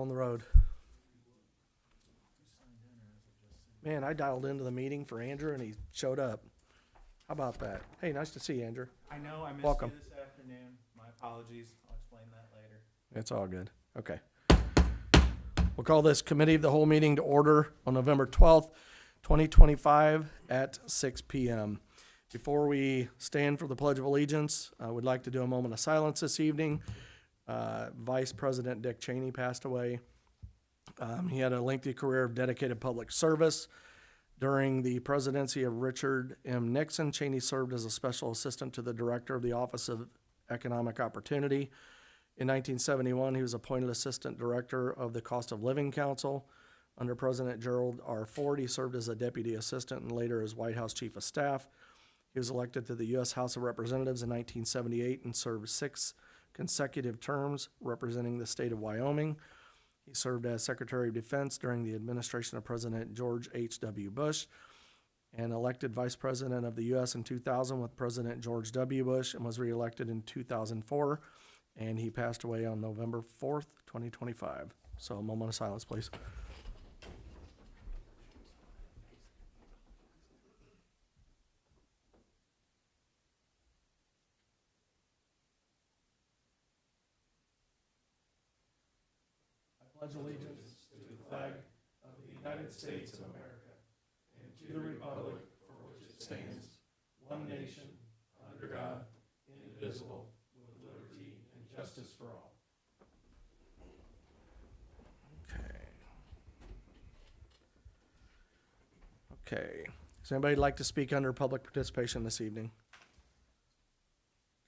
on the road. Man, I dialed into the meeting for Andrew and he showed up. How about that? Hey, nice to see you, Andrew. I know I missed Welcome. you this afternoon. My apologies. I'll explain that later. It's all good. Okay. We'll call this Committee of the Whole meeting to order on November 12th, 2025 at 6 p.m. Before we stand for the Pledge of Allegiance, I would like to do a moment of silence this evening. Vice President Dick Cheney passed away. He had a lengthy career of dedicated public service. During the presidency of Richard M. Nixon, Cheney served as a special assistant to the director of the Office of Economic Opportunity. In 1971, he was appointed assistant director of the Cost of Living Council. Under President Gerald R. Ford, he served as a deputy assistant and later as White House chief of staff. He was elected to the U.S. House of Representatives in 1978 and served 6 consecutive terms representing the state of Wyoming. He served as Secretary of Defense during the administration of President George H.W. Bush and elected Vice President of the U.S. in 2000 with President George W. Bush and was reelected in 2004. And he passed away on November 4th, 2025. So a moment of silence, please. I pledge allegiance to the flag of the United States of America and to the republic for which it stands, one nation, under God, indivisible, with liberty and justice for all. Okay. Does anybody like to speak under public participation this evening?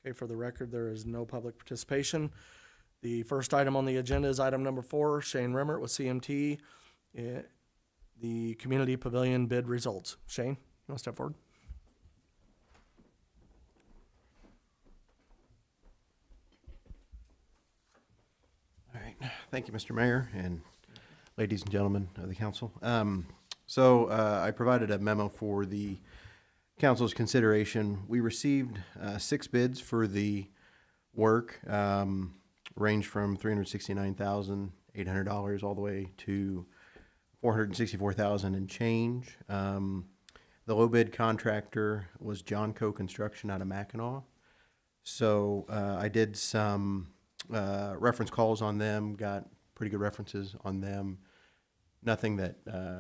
Okay, for the record, there is no public participation. The first item on the agenda is item number 4, Shane Remmert with CMT, the Community Pavilion bid results. Shane, you want to step forward? All right. Thank you, Mr. Mayor and ladies and gentlemen of the council. I provided a memo for the council's consideration. We received 6 bids for the work, range from $369,800 all the way to $464,000 and change. The low bid contractor was John Co. Construction out of Mackinac. So I did some reference calls on them, got pretty good references on them. Nothing that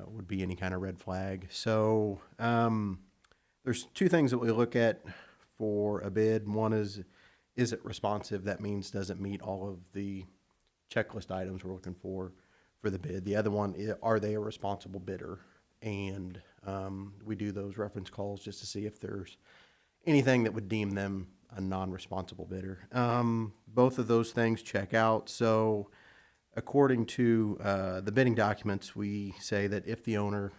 would be any kind of red flag. So there's 2 things that we look at for a bid. One is it responsive? That means does it meet all of the checklist items we're looking for the bid? The other one, are they a responsible bidder? And we do those reference calls just to see if there's anything that would deem them a non-responsible bidder. Both of those things check out. So according to the bidding documents, we say that if the owner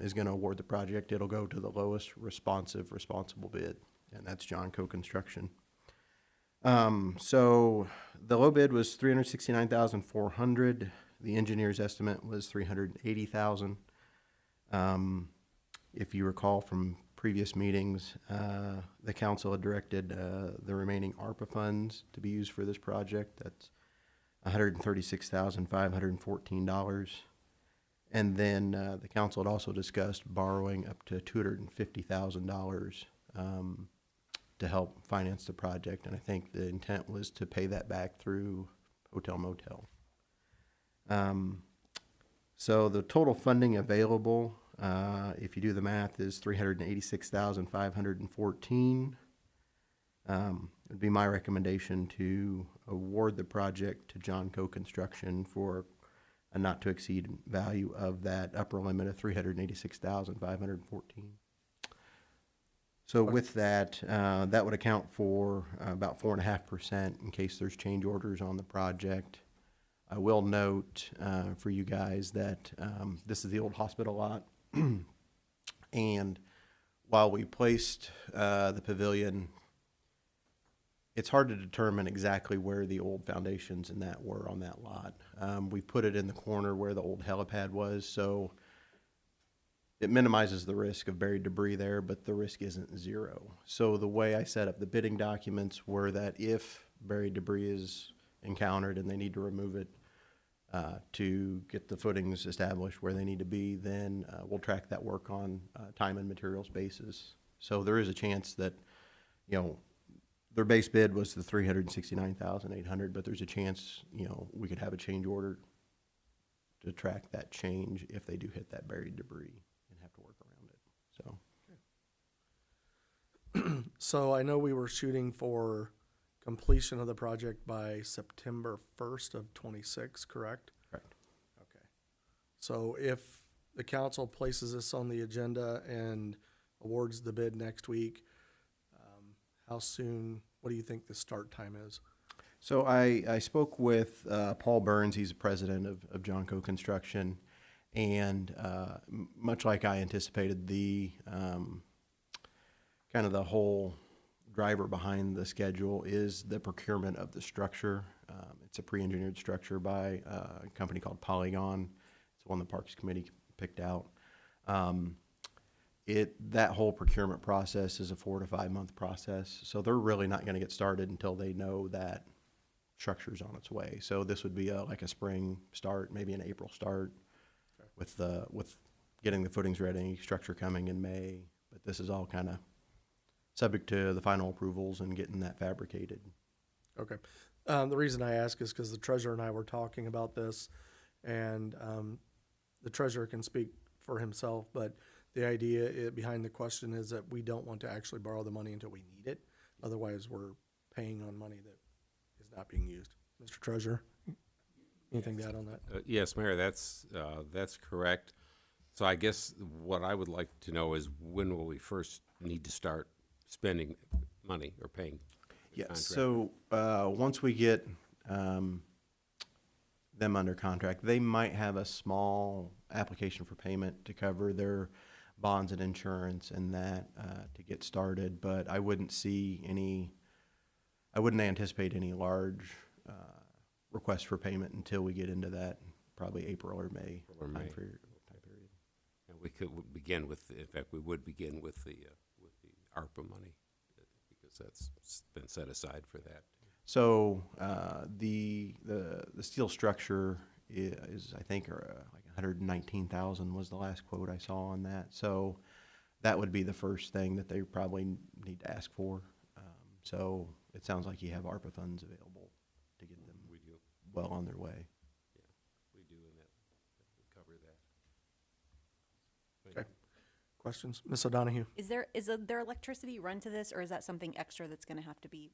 is going to award the project, it'll go to the lowest responsible bid, and that's John Co. Construction. So the low bid was $369,400. The engineer's estimate was $380,000. If you recall from previous meetings, the council had directed the remaining ARPA funds to be used for this project. That's $136,514. And then the council had also discussed borrowing up to $250,000 to help finance the project. And I think the intent was to pay that back through hotel motel. So the total funding available, if you do the math, is $386,514. It would be my recommendation to award the project to John Co. Construction for a not to exceed value of that upper limit of $386,514. So with that, that would account for about 4.5% in case there's change orders on the project. I will note for you guys that this is the old hospital lot. And while we placed the pavilion, it's hard to determine exactly where the old foundations and that were on that lot. We put it in the corner where the old helipad was, so it minimizes the risk of buried debris there, but the risk isn't zero. So the way I set up the bidding documents were that if buried debris is encountered and they need to remove it, to get the footings established where they need to be. Then we'll track that work on time and materials basis. So there is a chance that, their base bid was the $369,800, but there's a chance, we could have a change order to track that change if they do hit that buried debris and have to work around it. So So I know we were shooting for completion of the project by September 1st of 26, correct? correct. Okay. So if the council places this on the agenda and awards the bid next week, how soon, what do you think the start time is? So I spoke with Paul Burns. He's the president of Johnco Construction, and much like I anticipated, the kind of the whole driver behind the schedule is the procurement of the structure. It's a pre-engineered structure by a company called Polygon. It's one the Parks Committee picked out. That whole procurement process is a 4 to 5 month process, so they're really not going to get started until they know that structure's on its way. So this would be like a spring start, maybe an April start, with getting the footings ready, structure coming in May. But this is all kind of subject to the final approvals and getting that fabricated. Okay. The reason I ask is because the treasurer and I were talking about this, and the treasurer can speak for himself, but the idea behind the question is that we don't want to actually borrow the money until we need it. Otherwise, we're paying on money that is not being used. Mr. Treasurer, anything to add on that? Yes, Mayor, that's correct. So I guess what I would like to know is when will we first need to start spending money or paying the Yeah, contract? so once we get them under contract, they might have a small application for payment to cover their bonds and insurance and that to get started, but I wouldn't anticipate any large requests for payment until we get into that probably April or May. Or May. Time period. And we could begin with, in fact, we would begin with the ARPA money, because that's been set aside for that. So the steel structure is I think like 119,000 was the last quote I saw on that. So that would be the first thing that they probably need to ask for. So it sounds like you have ARPA funds available to get them We do, well on their way. we do, and that would cover that. Okay. Questions? Ms. O'Donohue? Is there electricity run to this, or is that something extra that's gonna have to be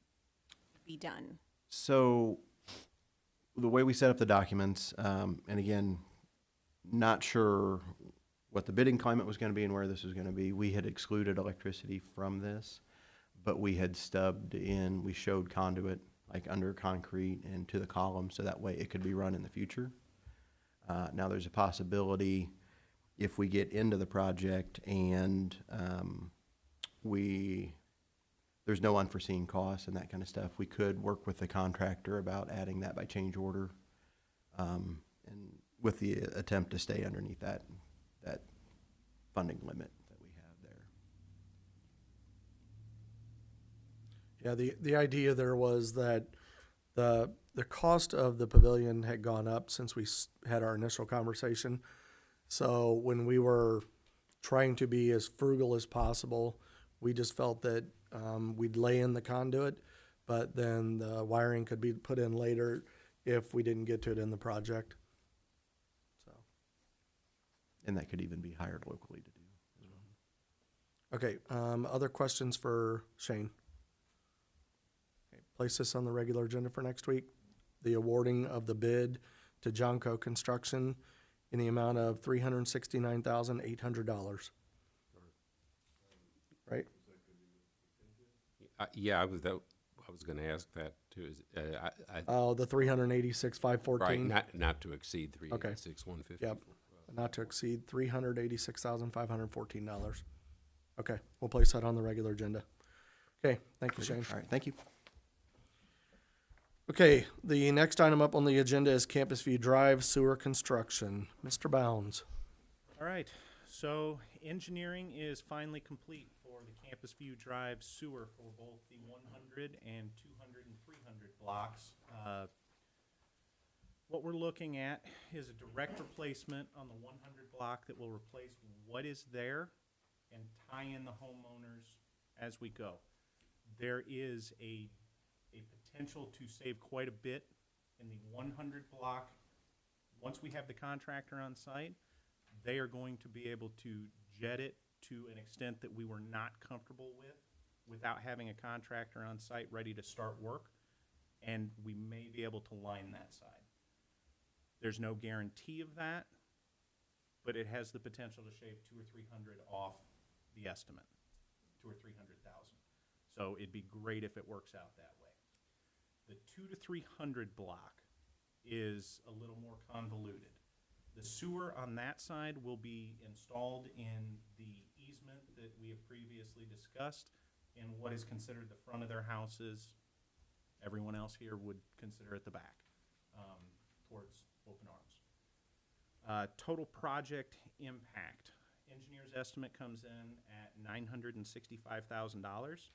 done? So the way we set up the documents, and again, not sure what the bidding climate was going to be and where this was going to be. We had excluded electricity from this, but we had we showed conduit like under concrete and to the column, so that way it could be run in the future. Now there's a possibility if we get into the project and there's no unforeseen costs and that kind of stuff, we could work with the contractor about adding that by change order, and with the attempt to stay underneath that funding limit that we have there. Yeah, the idea there was that the cost of the pavilion had gone up since we had our initial conversation. So when we were trying to be as frugal as possible, we just felt that we'd lay in the conduit, but then the wiring could be put in later if we didn't get to it in the project. So, And that could even be hired locally to do. okay, other questions for Shane? Okay, place this on the regular agenda for next week. The awarding of the bid to Johnco Construction in the amount of $369,800. Right? Yeah, I was going to ask that too. Oh, the 386,514. Right, not to exceed 386,150. Yep. Not to exceed $386,514. Okay, we'll place that on the regular agenda. Okay, thank you, Shane. All right, thank you. Okay, the next item up on the agenda is Campus View Drive sewer construction. Mr. Bounds. All right, so engineering is finally complete for the Campus View Drive sewer for both the 100 and 200 and 300 blocks. What we're looking at is a direct replacement on the 100 block that will replace what is there and tie in the homeowners as we go. There is a potential to save quite a bit in the 100 block. Once we have the contractor on site, they are going to be able to jet it to an extent that we were not comfortable with without having a contractor on site ready to start work, and we may be able to line that side. There's no guarantee of that, but it has the potential to shave 200 or 300 off the estimate, 2 or 300,000. So it'd be great if it works out that way. The 200 to 300 block is a little more convoluted. The sewer on that side will be installed in the easement that we have previously discussed in what is considered the front of their houses. Everyone else here would consider it the back, towards open arms. Total project impact. Engineer's estimate comes in at $965,000.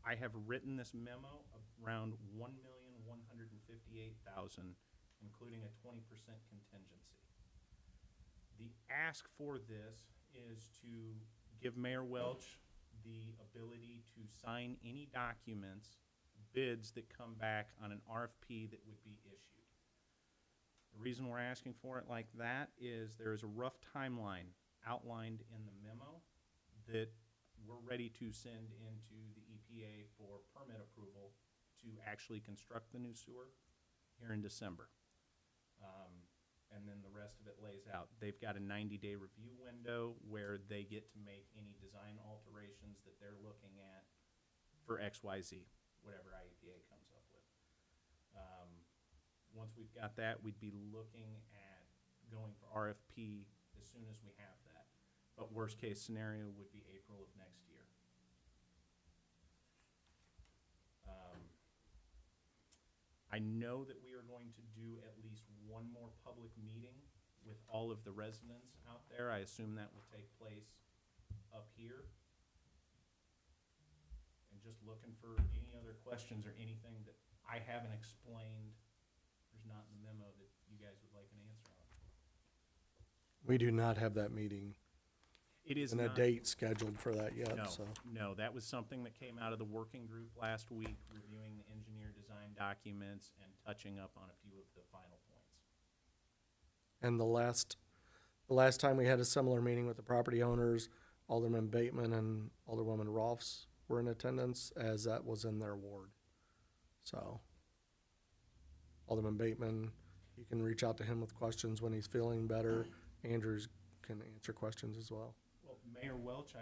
I have written this memo around $1,158,000, including a 20% contingency. The ask for this is to give Mayor Welch the ability to sign any documents, bids that come back on an RFP that would be issued. The reason we're asking for it like that is there is a rough timeline outlined in the memo that we're ready to send into the EPA for permit approval to actually construct the new sewer here in December. And then the rest of it lays out. They've got a 90-day review window where they get to make any design alterations that they're looking at for XYZ, whatever IEPA comes up with. Once we've got that, we'd be looking at going for RFP as soon as we have that. But worst case scenario would be April of next year. I know that we are going to do at least one more public meeting with all of the residents out there. I assume that will take place up here. And just looking for any other questions or anything that I haven't explained, there's not in the memo that you guys would like an answer on. We do not have that meeting It is and a not. date scheduled for that yet, No, so. no, that was something that came out of the working group last week, reviewing the engineer design documents and touching up on a few of the final points. And the last time we had a similar meeting with the property owners, Alderman Bateman and Alderwoman Rolfs were in attendance, as that was in their ward. So, Alderman Bateman, you can reach out to him with questions when he's feeling better. Andrews can answer questions as well. Well, Mayor Welch, or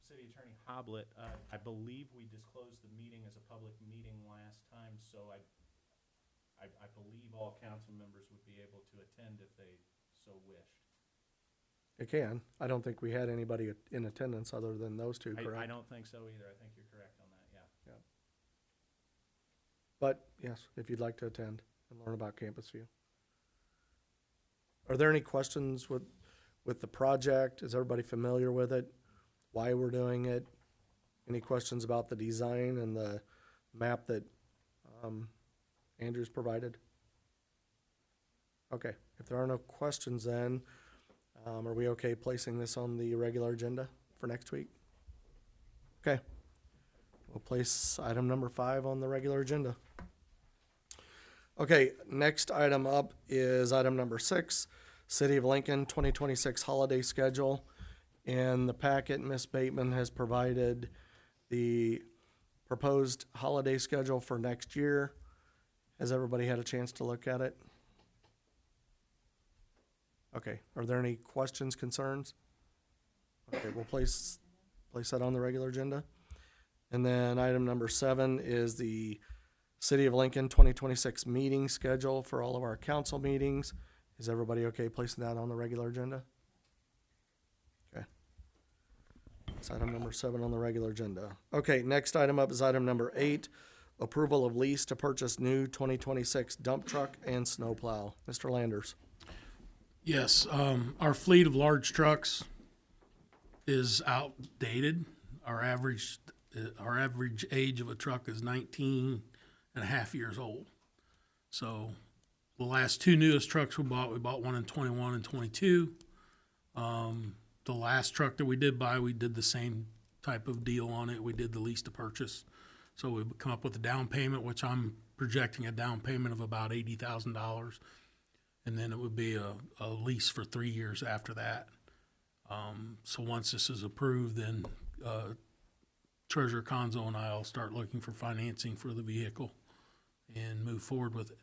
City Attorney Hoblet, I believe we disclosed the meeting as a public meeting last time, so I believe all council members would be able to attend if they so wished. It can. I don't think we had anybody in attendance other than those two, I correct? don't think so either. I think you're correct on that, yeah. But yes, if you'd like to attend and learn about Campus View. Are there any questions with the project? Is everybody familiar with it? Why we're doing it? Any questions about the design and the map that Andrews provided? Okay, if there are no questions then, are we okay placing this on the regular agenda for next week? Okay. We'll place item number 5 on the regular agenda. Okay, next item up is item number 6, City of Lincoln 2026 holiday schedule. In the packet, Ms. Bateman has provided the proposed holiday schedule for next year. Has everybody had a chance to look at it? Okay, are there any questions, concerns? Okay, we'll place that on the regular agenda. And then item number 7 is the City of Lincoln 2026 meeting schedule for all of our council meetings. Is everybody okay placing that on the regular agenda? Okay. That's item number 7 on the regular agenda. Okay, next item up is item number 8, approval of lease to purchase new 2026 dump truck and snowplow. Mr. Landers. Yes, our fleet of large trucks is outdated. Our average age of a truck is 19 and a half years old. So the last two newest trucks we bought one in 21 and 22. The last truck that we did buy, we did the same type of deal on it. We did the lease to purchase. So we come up with a down payment, which I'm projecting a down payment of about $80,000. And then it would be a lease for 3 years after that. So once this is approved, then Treasurer Conzo and I will start looking for financing for the vehicle and move forward with it.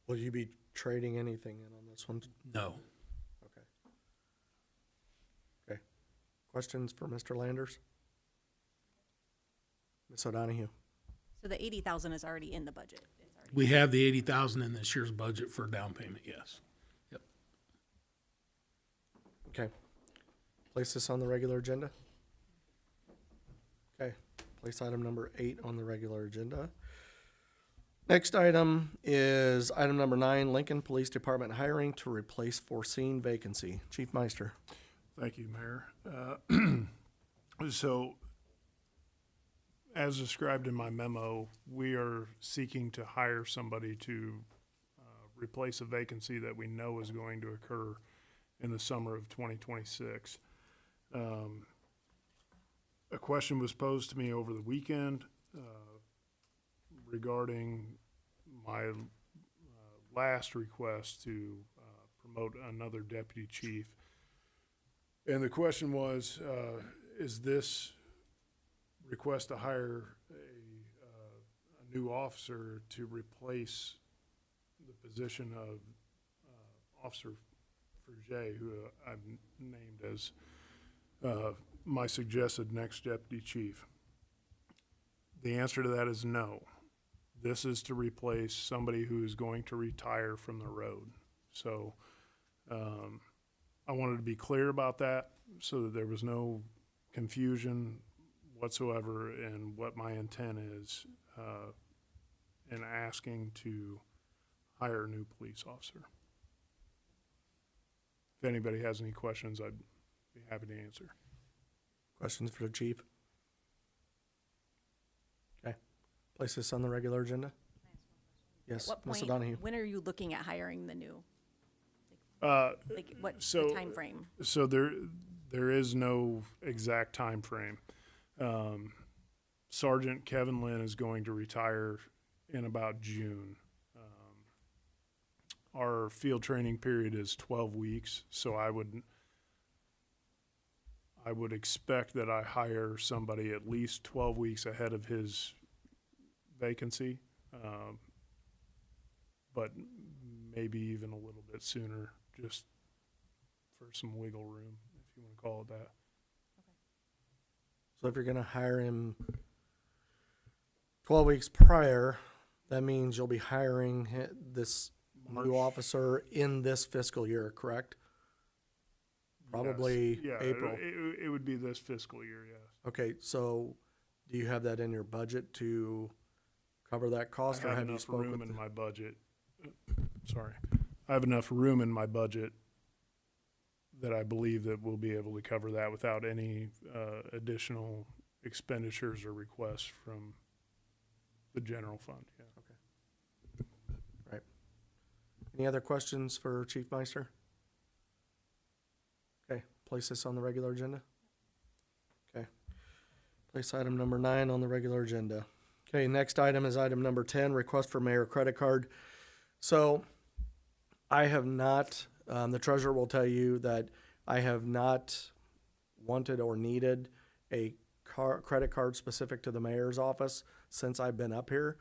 Will you be trading anything in on this one? No. Okay. Okay. Questions for Mr. Landers? Ms. O'Donohue? So the 80,000 is already in the budget. It's already. We have the 80,000 in this year's budget for down payment, yes. Yep. Okay. Place this on the regular agenda. Okay. Place item number 8 on the regular agenda. Next item is item number 9, Lincoln Police Department hiring to replace foreseen vacancy. Chief Meister. Thank you, Mayor. So, as described in my memo, we are seeking to hire somebody to replace a vacancy that we know is going to occur in the summer of 2026. A question was posed to me over the weekend regarding my last request to promote another deputy chief. And the question was, is this request to hire a new officer to replace the position of Officer Fruget, who I've named as my suggested next deputy chief? The answer to that is no. This is to replace somebody who is going to retire from the road. So I wanted to be clear about that so that there was no confusion whatsoever in what my intent is in asking to hire a new police officer. If anybody has any questions, I'd be happy to answer. Questions for the chief? Okay. Place this on the regular agenda. Yes, At what Ms. point, O'Donohue. when are you looking at hiring the new? Uh, Like, what's So- the timeframe? So there is no exact time frame. Sergeant Kevin Lynn is going to retire in about June. Our field training period is 12 weeks, so I would expect that I hire somebody at least 12 weeks ahead of his vacancy, but maybe even a little bit sooner, just for some wiggle room, if you want to call it that. So if you're gonna hire him 12 weeks prior, that means you'll be hiring this March. new officer in this fiscal year, correct? Probably Yes. Yeah, April. It would be this fiscal year, yes. Okay, so do you have that in your budget to cover that cost, I or have have you enough spoke room with in the- my budget. Sorry. I have enough room in my budget that I believe that we'll be able to cover that without any additional expenditures or requests from the general fund, yeah. Any other questions for Chief Meister? Okay, place this on the regular agenda. Okay. Place item number 9 on the regular agenda. Okay, next item is item number 10, request for mayor credit card. So I have not, the treasurer will tell you that I have not wanted or needed a credit card specific to the mayor's office since I've been up here.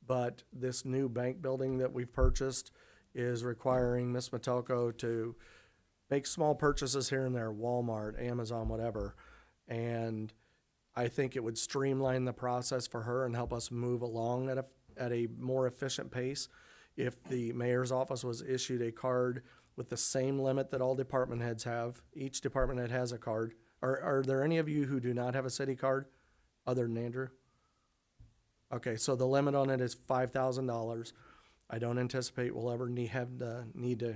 But this new bank building that we've purchased is requiring Ms. Metelko to make small purchases here and there, Walmart, Amazon, whatever. And I think it would streamline the process for her and help us move along at a more efficient pace if the mayor's office was issued a card with the same limit that all department heads have. Each department head has a card. Are there any of you who do not have a city card other than Andrew? Okay, so the limit on it is $5,000. I don't anticipate we'll ever need to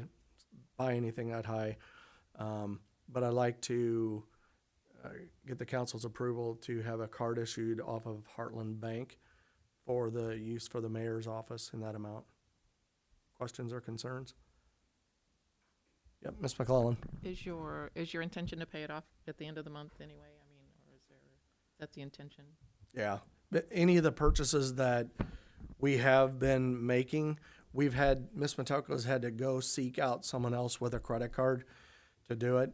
buy anything that high. But I'd like to get the council's approval to have a card issued off of Heartland Bank for the use for the mayor's office in that amount. Questions or concerns? Yep, Ms. McClellan. Is your intention to pay it off at the end of the month anyway? I mean, or is that's the intention? Yeah, but any of the purchases that we have been making, Ms. Matelko's had to go seek out someone else with a credit card to do it.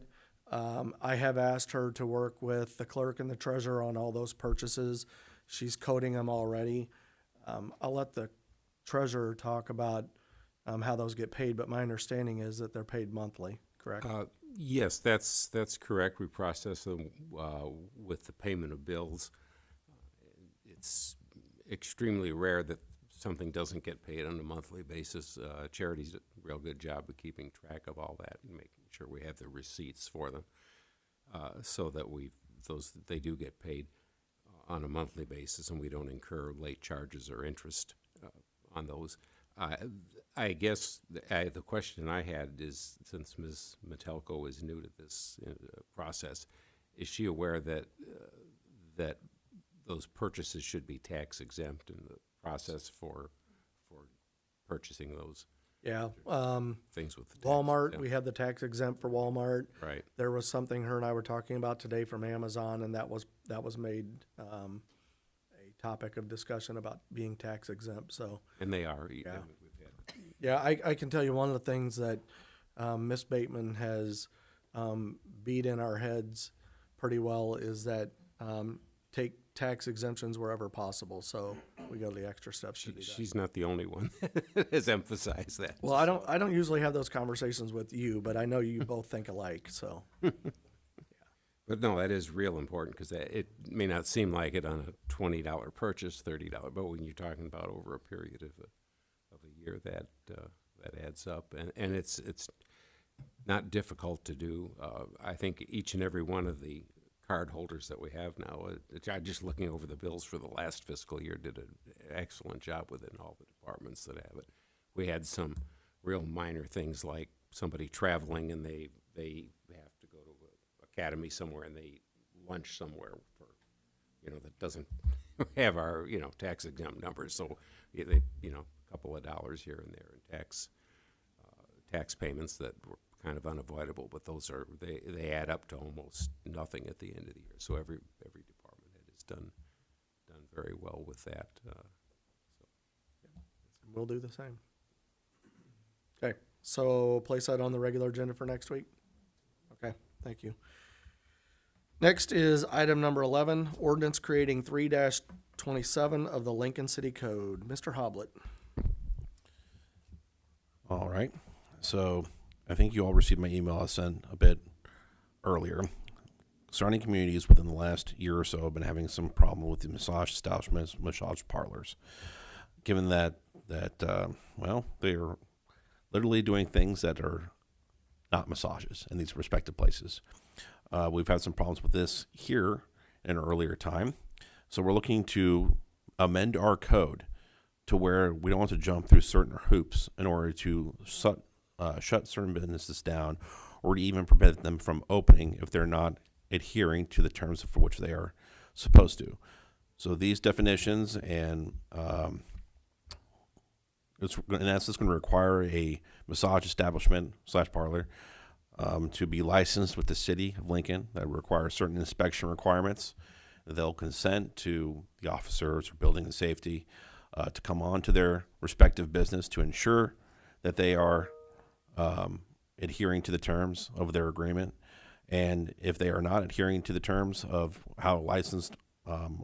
I have asked her to work with the clerk and the treasurer on all those purchases. She's coding them already. I'll let the treasurer talk about how those get paid, but my understanding is that they're paid monthly, correct? Yes, that's correct. We process them with the payment of bills. It's extremely rare that something doesn't get paid on a monthly basis. Charity's a real good job of keeping track of all that and making sure we have the receipts for them, so that they do get paid on a monthly basis, and we don't incur late charges or interest on those. I guess the question I had is, since Ms. Matelko is new to this process, is she aware that those purchases should be tax exempt in the process for purchasing those Yeah, things with the tax Walmart, exempt? we have the tax exempt for Walmart. Right. There was something her and I were talking about today from Amazon, and that was made a topic of discussion about being tax exempt, so. And they are. Yeah. We've had, Yeah, I can tell you one of the things that Ms. Bateman has beat in our heads pretty well is that take tax exemptions wherever possible, so we go to the extra steps to do that. she's not the only one that has emphasized that. Well, I don't usually have those conversations with you, but I know you both think alike, so. But no, that is real important, because it may not seem like it on a $20 purchase, $30, but when you're talking about over a period of a year, that adds up, and it's not difficult to do. I think each and every one of the card holders that we have now, just looking over the bills for the last fiscal year, did an excellent job within all the departments that have it. We had some real minor things like somebody traveling and they have to go to an academy somewhere and they eat lunch somewhere for, that doesn't have our, tax exempt numbers. So they, a couple of dollars here and there in tax payments that were kind of unavoidable, but those they add up to almost nothing at the end of the year. So every department head has done very well with that. We'll do the same. Okay, so place that on the regular agenda for next week? Okay, thank you. Next is item number 11, ordinance creating 3-27 of the Lincoln City Code. Mr. Hoblet. All right. So I think you all received my email I sent a bit earlier. Surrounding communities within the last year or so have been having some problem with the massage establishments, massage parlors. Given that they are literally doing things that are not massages in these respective places. We've had some problems with this here in an earlier time. So we're looking to amend our code to where we don't want to jump through certain hoops in order to shut certain businesses down, or to even prevent them from opening if they're not adhering to the terms for which they are supposed to. So these definitions and it's in essence going to require a massage establishment / parlor to be licensed with the city of Lincoln. That requires certain inspection requirements. They'll consent to the officers or building and safety to come on to their respective business to ensure that they are adhering to the terms of their agreement. And if they are not adhering to the terms of how a licensed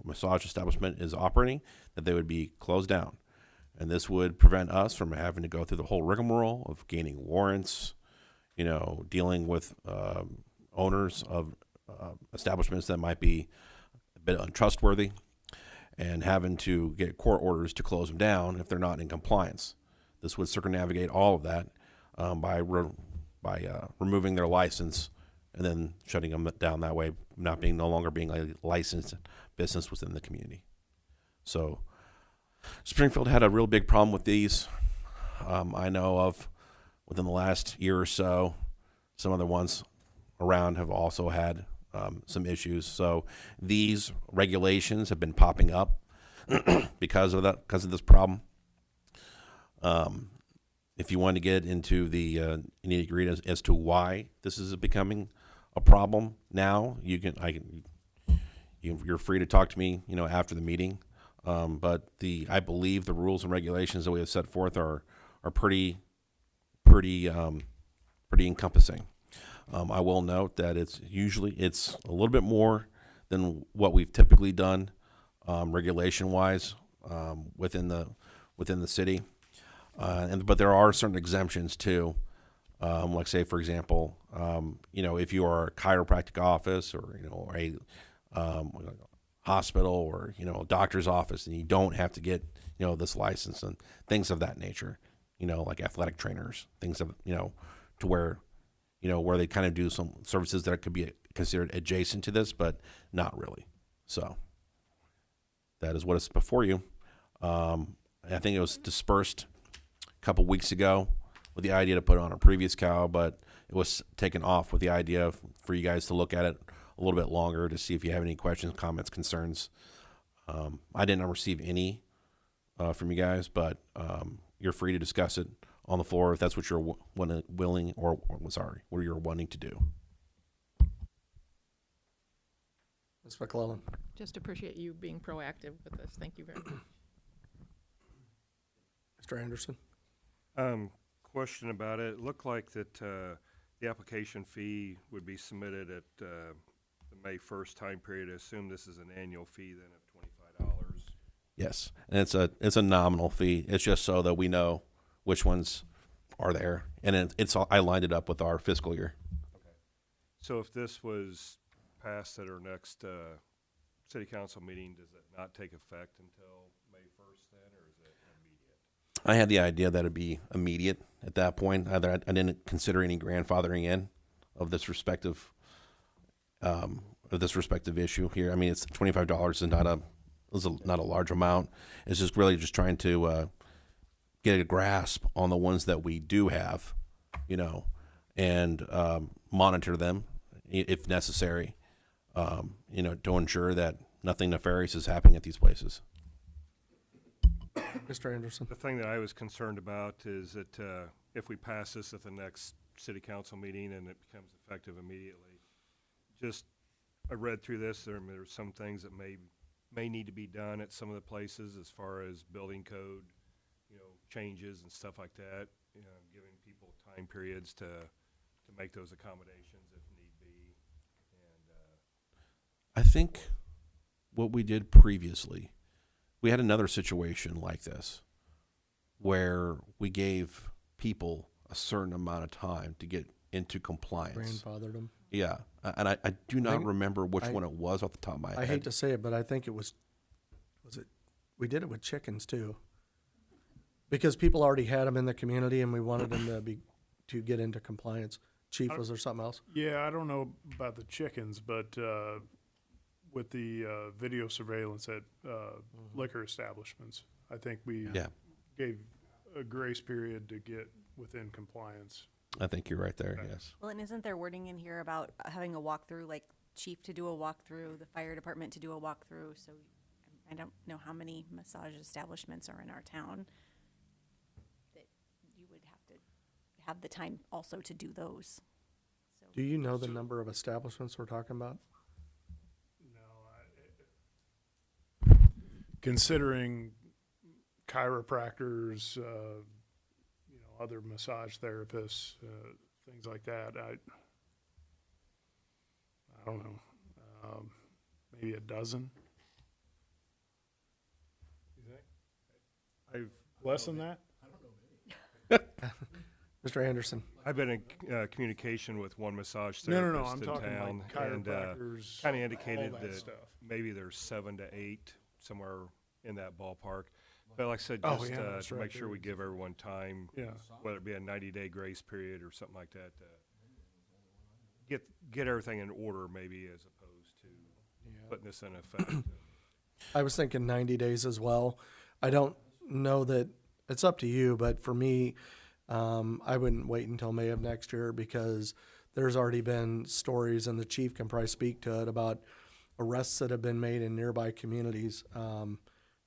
massage establishment is operating, that they would be closed down. And this would prevent us from having to go through the whole rigmarole of gaining warrants, dealing with owners of establishments that might be a bit untrustworthy, and having to get court orders to close them down if they're not in compliance. This would circumnavigate all of that by removing their license and then shutting them down that way, no longer being a licensed business within the community. So Springfield had a real big problem with these. I know of within the last year or so, some other ones around have also had some issues. So these regulations have been popping up because of this problem. If you want to get into the nitty-gritty as to why this is becoming a problem now, you're free to talk to me, after the meeting. But I believe the rules and regulations that we have set forth are pretty encompassing. I will note that it's a little bit more than what we've typically done, regulation-wise, within the city. But there are certain exemptions too. Like say, for example, if you are a chiropractic office or, a hospital or, a doctor's office, and you don't have to get, this license and things of that nature, like athletic trainers, things of, to where, where they kind of do some services that could be considered adjacent to this, but not really. So that is what is before you. I think it was dispersed couple weeks ago with the idea to put it on a previous cow, but it was taken off with the idea for you guys to look at it a little bit longer to see if you have any questions, comments, concerns. I didn't receive any from you guys, but you're free to discuss it on the floor if that's what you're willing or what you're wanting to do. Ms. McClellan. Just appreciate you being proactive with this. Thank you very much. Mr. Anderson. Question about it. It looked like that the application fee would be submitted at the May 1st time period. I assume this is an annual fee then of $25. Yes, and it's a nominal fee. It's just so that we know which ones are there, and I lined it up with our fiscal year. Okay. So if this was passed at our next city council meeting, does it not take effect until May 1st then, or is it immediate? I had the idea that it'd be immediate at that point. I didn't consider any grandfathering in of this respective issue here. I mean, it's $25 is not a large amount. It's just really just trying to get a grasp on the ones that we do have, and monitor them if necessary, to ensure that nothing nefarious is happening at these places. Mr. Anderson. The thing that I was concerned about is that if we pass this at the next city council meeting and it becomes effective immediately, I read through this, there's some things that may need to be done at some of the places as far as building code, changes and stuff like that, giving people time periods to make those accommodations if need be. And I think what we did previously, we had another situation like this where we gave people a certain amount of time to get into compliance. Grandfathered them. Yeah, and I do not think- remember which one it was off the top of my head. I hate to say it, but I think it was it, we did it with chickens too. Because people already had them in the community and we wanted them to get into compliance. Chief, was there something else? Yeah, I don't know about the chickens, but with the video surveillance at liquor establishments, I think we gave a grace period to get within compliance. I think you're right there, yes. Well, and isn't there wording in here about having a walkthrough, like chief to do a walkthrough, the fire department to do a walkthrough? So I don't know how many massage establishments are in our town that you would have to have the time also to do those. So Do you know the number of establishments we're talking about? No, considering chiropractors, other massage therapists, things like that, I don't know, maybe a dozen. You think? Less than that? Mr. Anderson. I've been in communication with one massage No, therapist I'm in talking town, like and chiropractors, kind of indicated all that that stuff. maybe there's 7 to 8 somewhere in that ballpark. But like I said, Oh, just yeah, that's to right, make sure there we is. give everyone time, Yeah. whether it be a 90-day grace period or something like that, to get everything in order, maybe, as opposed to putting this in effect. I was thinking 90 days as well. I don't know that it's up to you, but for me, I wouldn't wait until May of next year because there's already been stories, and the chief can probably speak to it, about arrests that have been made in nearby communities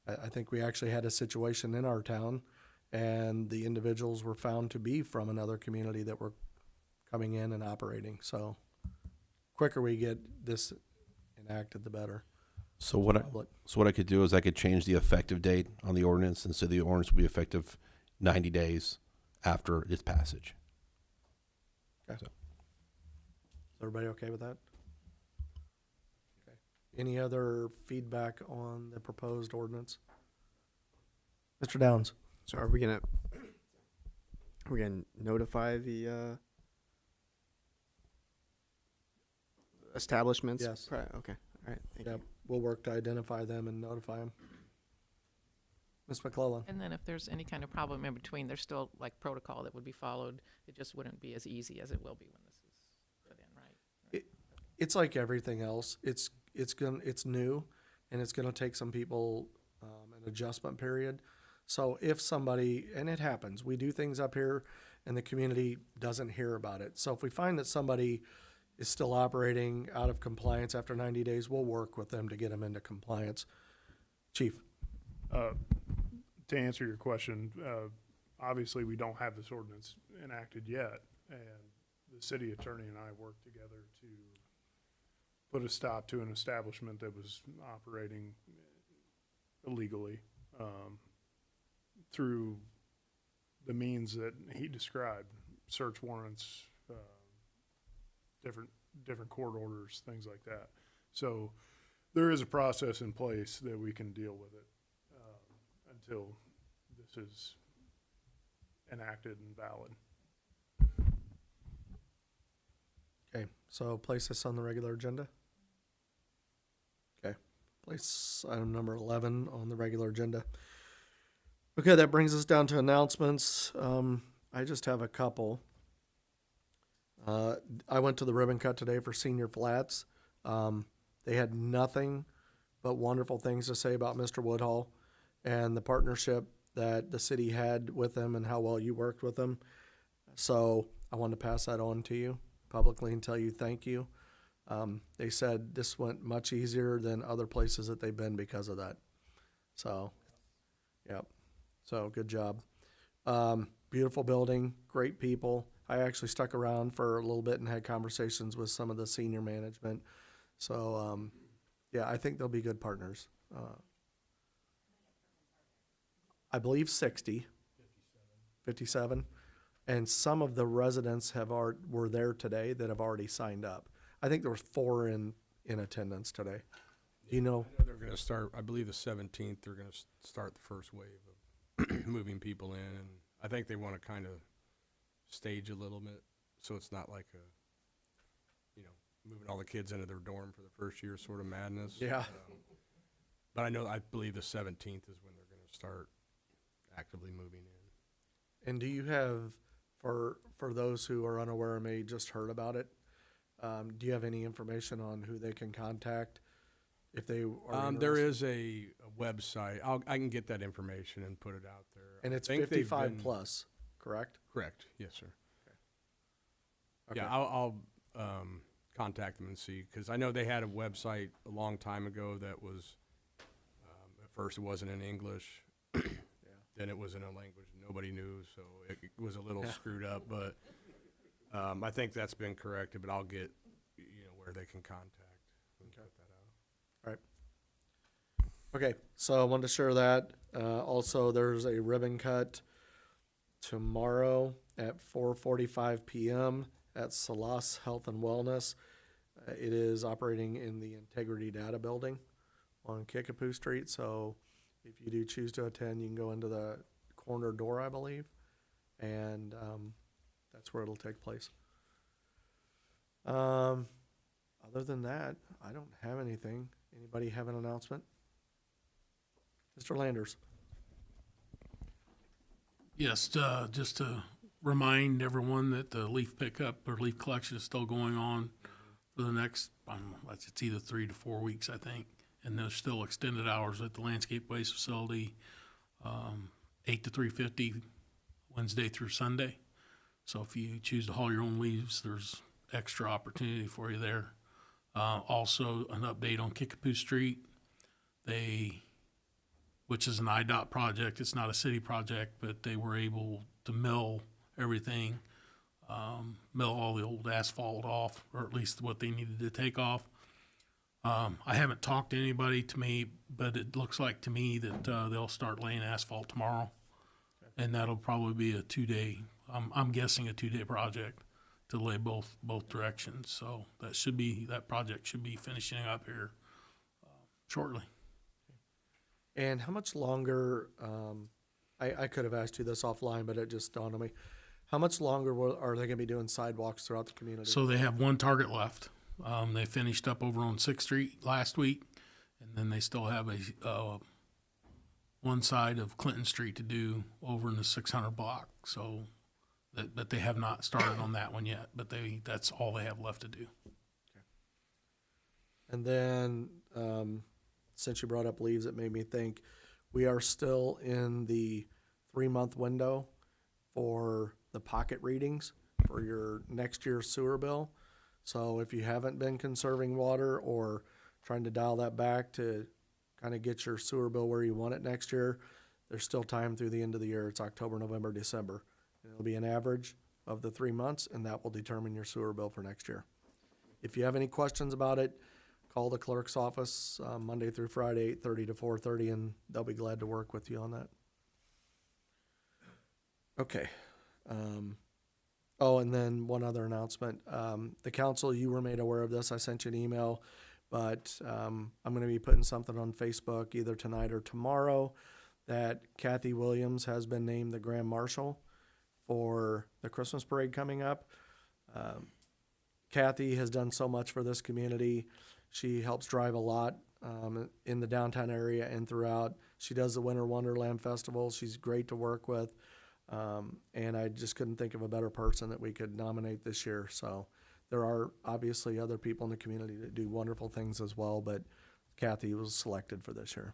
I think we actually had a situation in our town, and the individuals were found to be from another community that were coming in and operating. So quicker we get this enacted, the better. So what I could do is I could change the effective date on the ordinance, and so the ordinance will be effective 90 days after its passage. Okay. Is everybody okay with that? Okay. Any other feedback on the proposed ordinance? Mr. Downs? So are we gonna notify the establishments? Yes. Okay. All right. Thank Yep, we'll work to identify them and notify them. Ms. McClellan? And then if there's any kind of problem in between, there's still like protocol that would be followed. It just wouldn't be as easy as it will be when this is put in, right? It's like everything else. It's new, and it's gonna take some people an adjustment period. So if somebody, and it happens, we do things up here, and the community doesn't hear about it. So if we find that somebody is still operating out of compliance after 90 days, we'll work with them to get them into compliance. Chief? To answer your question, obviously, we don't have this ordinance enacted yet, and the city attorney and I worked together to put a stop to an establishment that was operating illegally, through the means that he described, search warrants, different court orders, things like that. So there is a process in place that we can deal with it until this is enacted and valid. Okay, so place this on the regular agenda? Okay, place item number 11 on the regular agenda. Okay, that brings us down to announcements. I just have a couple. I went to the ribbon cut today for Senior Flats. They had nothing but wonderful things to say about Mr. Woodhull and the partnership that the city had with him and how well you worked with him. So I wanted to pass that on to you publicly and tell you thank you. They said this went much easier than other places that they've been because of that. So, yep. So good job. Beautiful building, great people. I actually stuck around for a little bit and had conversations with some of the senior management. So, yeah, I think they'll be good partners. I believe 57. And some of the residents were there today that have already signed up. I think there were 4 in attendance today. Do you know? I know they're going to start, I believe the 17th, they're going to start the first wave of moving people in. And I think they want to kind of stage a little bit, so it's not like moving all the kids into their dorm for the first year sort of madness. Yeah. But I believe the 17th is when they're going to start actively moving in. And do you have, for those who are unaware and may just heard about it, do you have any information on who they can contact if they are There interested? is a website. I can get that information and put it out there. And it's I think they've 55 been- plus, correct? Correct. Yes, sir. Okay. Yeah, I'll contact them and see, because I know they had a website a long time ago that was, at first it wasn't in English, then it was in a language nobody knew, so it was a little screwed up, but I think that's been corrected, but I'll get, where they can contact and put that out. All right. Okay, so I wanted to share that. Also, there's a ribbon cut tomorrow at 4:45 p.m. at Salas Health and Wellness. It is operating in the Integrity Data Building on Kickapoo Street. So if you do choose to attend, you can go into the corner door, I believe, and that's where it'll take place. Other than that, I don't have anything. Anybody have an announcement? Mr. Landers. Yes, just to remind everyone that the leaf pickup or leaf collection is still going on for the next, it's either 3 to 4 weeks, I think. And there's still extended hours at the landscape waste facility, 8 to 3:50, Wednesday through Sunday. So if you choose to haul your own leaves, there's extra opportunity for you there. Also, an update on Kickapoo Street. They which is an IDOT project. It's not a city project, but they were able to mill everything, mill all the old asphalt off, or at least what they needed to take off. I haven't talked to anybody to me, but it looks like to me that they'll start laying asphalt tomorrow. And that'll probably be a 2-day, I'm guessing a 2-day project to lay both directions. So that project should be finishing up here shortly. And how much longer, I could have asked you this offline, but it just dawned on me. How much longer are they gonna be doing sidewalks throughout the community? So they have one target left. They finished up over on 6th Street last week, and then they still have one side of Clinton Street to do over in the 600 block. So, but they have not started on that one yet, but that's all they have left to do. And then, since you brought up leaves, it made me think, we are still in the 3-month window for the pocket readings for your next year's sewer bill. So if you haven't been conserving water or trying to dial that back to kind of get your sewer bill where you want it next year, there's still time through the end of the year. It's October, November, December. And it'll be an average of the 3 months, and that will determine your sewer bill for next year. If you have any questions about it, call the clerk's office Monday through Friday, 8:30 to 4:30, and they'll be glad to work with you on that. Okay. Oh, and then one other announcement. The council, you were made aware of this. I sent you an email, but I'm going to be putting something on Facebook either tonight or tomorrow that Kathy Williams has been named the Grand Marshal for the Christmas parade coming up. Kathy has done so much for this community. She helps drive a lot in the downtown area and throughout. She does the Winter Wonderland Festival. She's great to work with. And I just couldn't think of a better person that we could nominate this year. So there are obviously other people in the community that do wonderful things as well, but Kathy was selected for this year.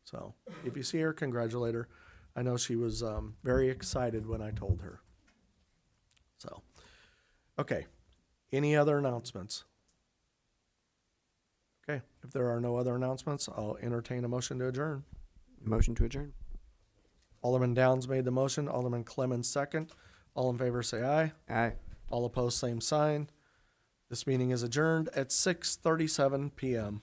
So if you see her, congratulate her. I know she was very excited when I told her. So, okay. Any other announcements? Okay. If there are no other announcements, I'll entertain a motion to adjourn. Motion to adjourn. Alderman Downs made the motion. Alderman Clemmons second. All in favor say aye. Aye. All opposed, same sign. This meeting is adjourned at 6:37 p.m.